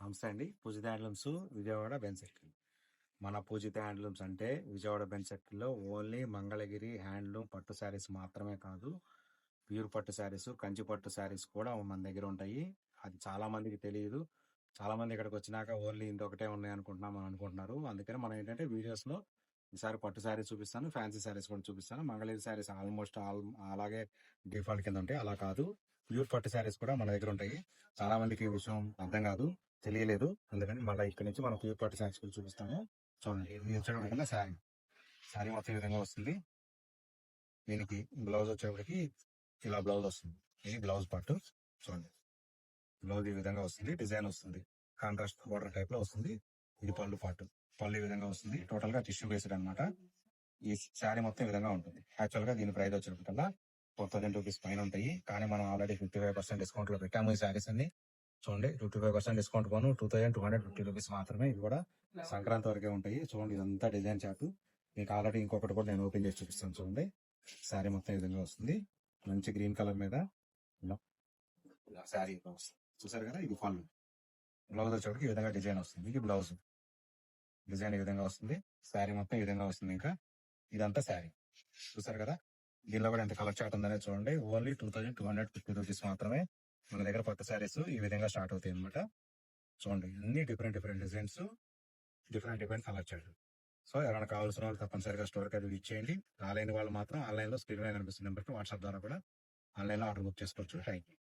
నమస్తే అండి. పూజిత handlooms Vijayawada Benz circle. మన పూజిత హ్యాండ్లూమ్స్ అంటే విజయవాడ బెంజ్ సర్కిల్లో ఓన్లీ మంగళగిరి హ్యాండ్లూమ్ పట్టు శారీస్ మాత్రమే కాదు, ప్యూర్ పట్టు శారీస్, కంచి పట్టు శారీస్ కూడా మన దగ్గర ఉంటాయి. అది చాలా మందికి తెలియదు. చాలా మంది ఇక్కడికి వచ్చినాక ఓన్లీ ఇంకొకటే ఉన్నాయి అనుకుంటున్నాం అని అనుకుంటున్నారు. అందుకని మనం ఏంటంటే వీడియోస్ లో ఈసారి పట్టు శారీస్ చూపిస్తాను, ఫ్యాన్సీ శారీస్ కూడా చూపిస్తాను. మంగళగిరి శారీస్ ఆల్మోస్ట్ అలాగే డిఫాల్ట్ కింద ఉంటాయి, అలా కాదు. ప్యూర్ పట్టు శారీస్ కూడా మన దగ్గర ఉంటాయి. చాలా మందికి ఈ విషయం అర్థం కాదు, తెలియలేదు. అందుకని మళ్ళీ ఇక్కడ నుంచి మనం ప్యూర్ పట్టు శారీస్ కూడా చూపిస్తాము. చూడండి, ఇది వచ్చేటప్పటికల్లా శారీ శారీ మొత్తం ఈ విధంగా వస్తుంది. దీనికి బ్లౌజ్ వచ్చేటప్పటికి ఇలా బ్లౌజ్ వస్తుంది. ఇది బ్లౌజ్ పార్ట్. చూడండి, బ్లౌజ్ ఈ విధంగా వస్తుంది, డిజైన్ వస్తుంది, కాంట్రాస్ట్ బోర్డర్ టైప్ లో వస్తుంది. ఇది పళ్ళు పార్ట్. పళ్ళు ఈ విధంగా వస్తుంది. టోటల్ గా టిష్యూ బేస్డ్ అనమాట. ఈ శారీ మొత్తం ఈ విధంగా ఉంటుంది. యాక్చువల్ గా దీని ప్రైస్ వచ్చేటప్పటికల్లా 4000 రూపీస్ పైన ఉంటాయి. కానీ మనం ఆల్రెడీ 55% డిస్కౌంట్ లో పెట్టాము ఈ శారీస్ అన్ని. చూడండి, 55% డిస్కౌంట్ పోను 2250 రూపీస్ మాత్రమే. ఇవి కూడా సంక్రాంతి వరకే ఉంటాయి. చూడండి, ఇదంతా డిజైన్ చార్ట్. మీకు ఆల్రెడీ ఇంకొకటి కూడా నేను ఓపెన్ చేసి చూపిస్తాను. చూడండి, శారీ మొత్తం ఈ విధంగా వస్తుంది. మంచి గ్రీన్ కలర్ మీద శారీ చూసారు కదా. ఇది పళ్ళు. బ్లౌజ్ వచ్చేటికి ఈ విధంగా డిజైన్ వస్తుంది. ఇది బ్లౌజ్ డిజైన్ ఈ విధంగా వస్తుంది. శారీ మొత్తం ఈ విధంగా వస్తుంది. ఇంకా ఇదంతా శారీ చూసారు కదా. దీనిలో కూడా ఎంత కలర్ చార్ట్ ఉందనే చూడండి. ఓన్లీ 2250 రూపీస్ మాత్రమే మన దగ్గర పట్టు శారీస్ ఈ విధంగా స్టార్ట్ అవుతాయి అనమాట. చూడండి, అన్ని different designs, different colour chart. So ఎవరైనా కావాల్సిన వాళ్ళు తప్పనిసరిగా స్టోర్కి అది ఇచ్చేయండి. రాలేని వాళ్ళు మాత్రం ఆన్లైన్ లో స్క్రీన్ మీద కనిపిస్తున్న నెంబర్కి వాట్సాప్ ద్వారా కూడా ఆన్లైన్ లో ఆర్డర్ బుక్ చేసుకోవచ్చు. Thank you.